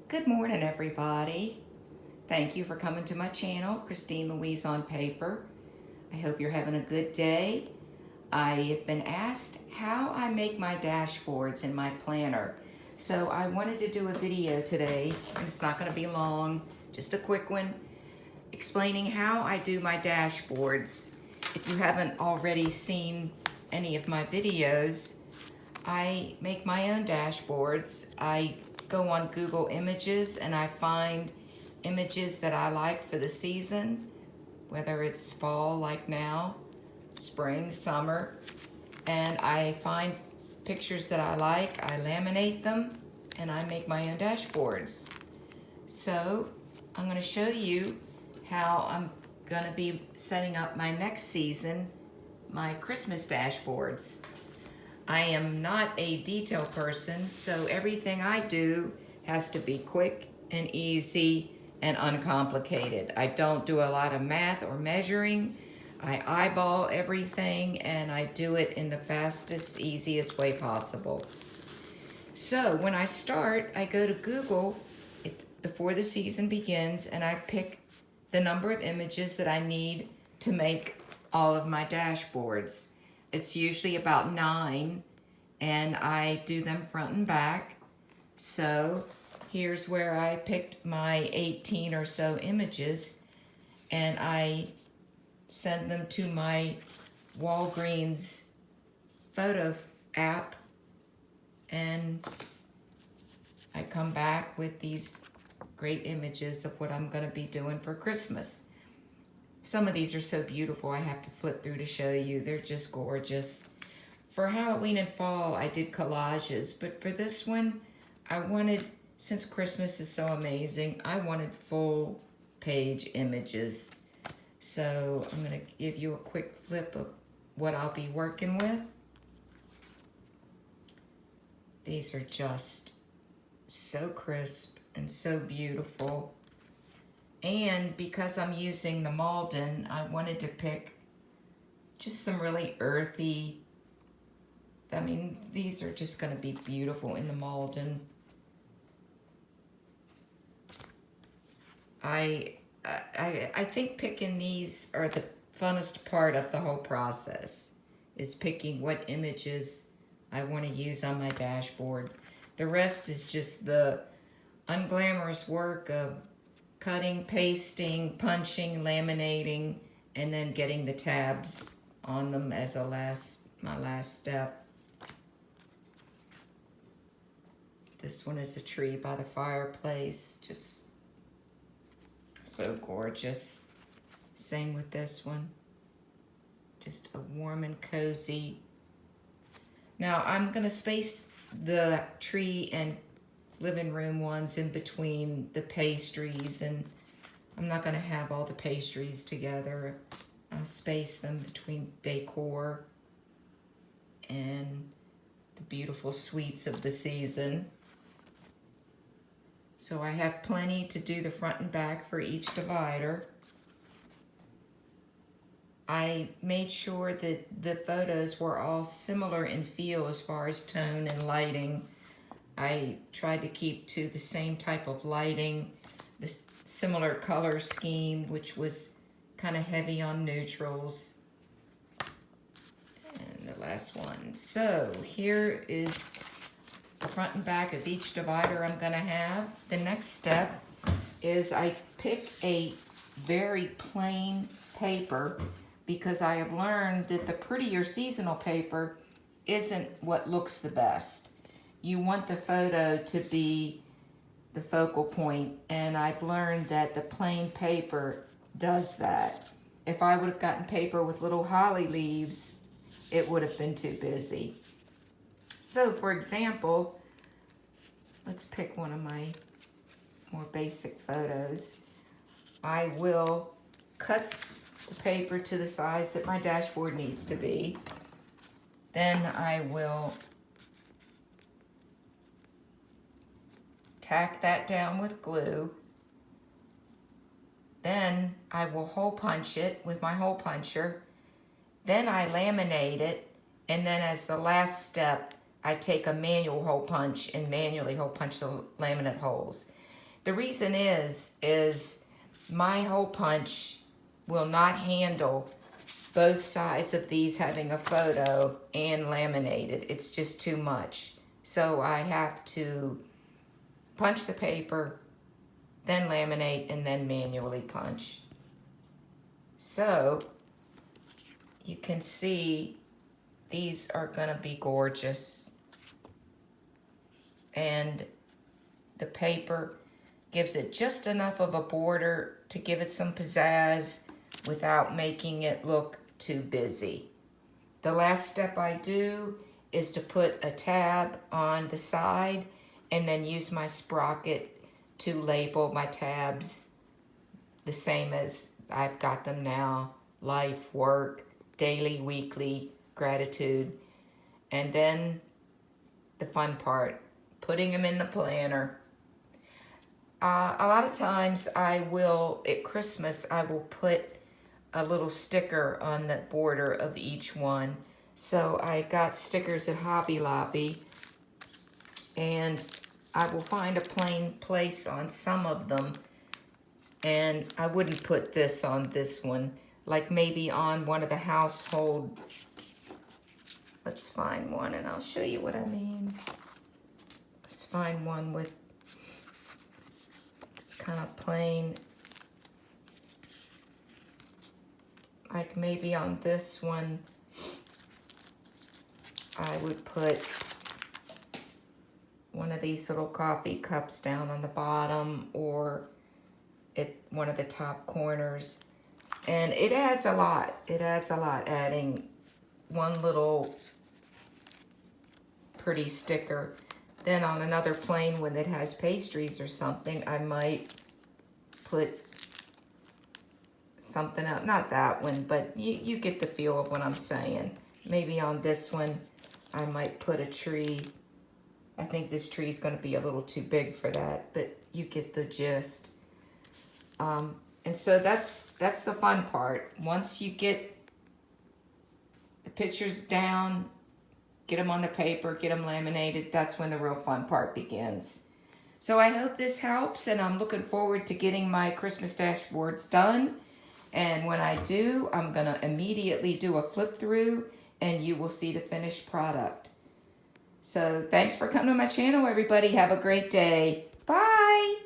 Good morning, everybody. Thank you for coming to my channel, Christine Louise on Paper. I hope you're having a good day. I have been asked how I make my dashboards in my planner. So I wanted to do a video today, and it's not going to be long, just a quick one, explaining how I do my dashboards. If you haven't already seen any of my videos, I make my own dashboards. I go on Google Images and I find images that I like for the season, whether it's fall like now, spring, summer, and I find pictures that I like, I laminate them, and I make my own dashboards. So I'm going to show you how I'm going to be setting up my next season, my Christmas dashboards. I am not a detail person, so everything I do has to be quick and easy and uncomplicated. I don't do a lot of math or measuring. I eyeball everything and I do it in the fastest, easiest way possible. So when I start, I go to Google before the season begins and I pick the number of images that I need to make all of my dashboards. It's usually about 9 and I do them front and back. So here's where I picked my 18 or so images and I send them to my Walgreens photo app and I come back with these great images of what I'm going to be doing for Christmas. Some of these are so beautiful, I have to flip through to show you. They're just gorgeous. For Halloween and fall, I did collages, but for this one, I wanted, since Christmas is so amazing, I wanted full page images. So I'm going to give you a quick flip of what I'll be working with. These are just so crisp and so beautiful. And because I'm using the Malden, I wanted to pick just some really earthy, I mean, these are just going to be beautiful in the Malden. I think picking these are the funnest part of the whole process, is picking what images I want to use on my dashboard. The rest is just the unglamorous work of cutting, pasting, punching, laminating, and then getting the tabs on them as my last step. This one is a tree by the fireplace, just so gorgeous. Same with this one, just a warm and cozy. Now I'm gonna space the tree and living room ones in between the pastries, and I'm not going to have all the pastries together. I'll space them between decor and the beautiful sweets of the season. So I have plenty to do the front and back for each divider. I made sure that the photos were all similar in feel as far as tone and lighting. I tried to keep to the same type of lighting, this similar color scheme, which was kind of heavy on neutrals. And the last one. So here is the front and back of each divider I'm going to have. The next step is I pick a very plain paper because I have learned that the prettier seasonal paper isn't what looks the best. You want the photo to be the focal point, and I've learned that the plain paper does that. If I would have gotten paper with little holly leaves, it would have been too busy. So for example, let's pick one of my more basic photos. I will cut the paper to the size that my dashboard needs to be. Then I will tack that down with glue. Then I will hole punch it with my hole puncher. Then I laminate it, and then as the last step, I take a manual hole punch and manually hole punch the laminate holes. The reason is my hole punch will not handle both sides of these having a photo and laminated. It's just too much. So I have to punch the paper, then laminate, and then manually punch. So you can see these are gonna be gorgeous. And the paper gives it just enough of a border to give it some pizzazz without making it look too busy. The last step I do is to put a tab on the side and then use my sprocket to label my tabs the same as I've got them now: life, work, daily, weekly, gratitude. And then the fun part, putting them in the planner. A lot of times at Christmas, I will put a little sticker on the border of each one. So I got stickers at Hobby Lobby, and I will find a plain place on some of them, and I wouldn't put this on this one, like maybe on one of the household. Let's find one and I'll show you what I mean. Let's find one with, it's kind of plain. Like maybe on this one, I would put one of these little coffee cups down on the bottom or at one of the top corners. And it adds a lot. It adds a lot, adding one little pretty sticker. Then on another plain one that has pastries or something, I might put something else. Not that one, but you get the feel of what I'm saying. Maybe on this one, I might put a tree. I think this tree is going to be a little too big for that, but you get the gist. And so that's the fun part. Once you get the pictures down, get them on the paper, get them laminated, that's when the real fun part begins. So I hope this helps, and I'm looking forward to getting my Christmas dashboards done. And when I do, I'm going to immediately do a flip through, and you will see the finished product. So thanks for coming to my channel, everybody. Have a great day. Bye.